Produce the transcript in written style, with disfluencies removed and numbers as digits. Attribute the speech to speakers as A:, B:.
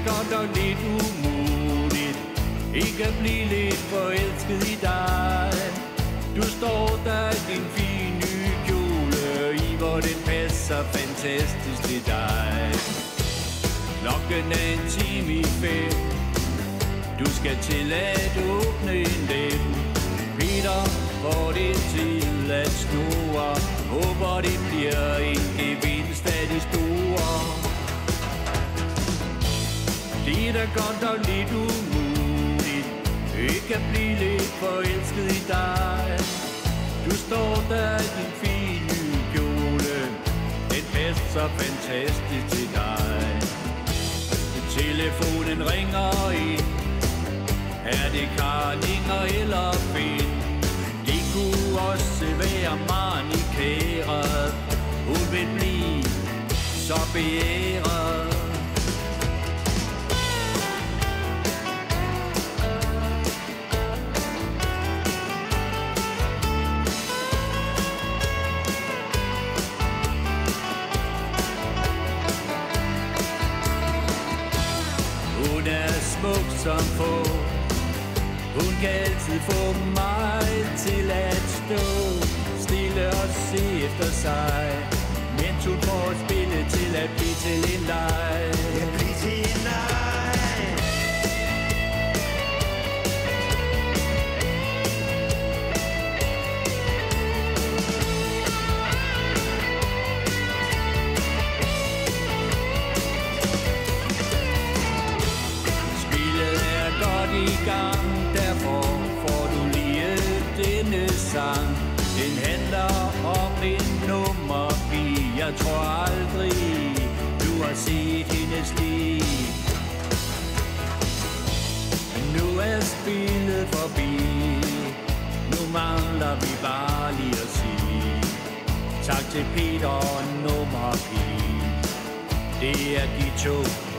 A: godt og lidt umuligt ikke at blive lidt forelsket i dig. Du står der i din fine nye kjole, i hvor den passer fantastisk til dig. Klokken er 4:50. Du skal til at åbne en dem. Peter får det til at snurre. Håber det bliver en gevinst af de store. Det er da godt og lidt umuligt ikke at blive lidt forelsket i dig. Du står der i din fine nye kjole, den passer fantastisk til dig. Telefonen ringer ind. Er det Karl, Inger eller Finn? Det kunne også være Manikæret. Hun vil blive så beæret. Hun er smuk som få. Hun kan altid få mig til at stå stille og se efter sig, mens hun får spillet til at blive til en leg. Ja, blive til en leg. Spillet er godt i gang. Derfor får du lige denne sang. Den handler om en nummerpige. Jeg tror aldrig du har set hendes lig. Nu er spillet forbi. Nu mangler vi bare lige at sige tak til Peter og nummerpige. Det er de to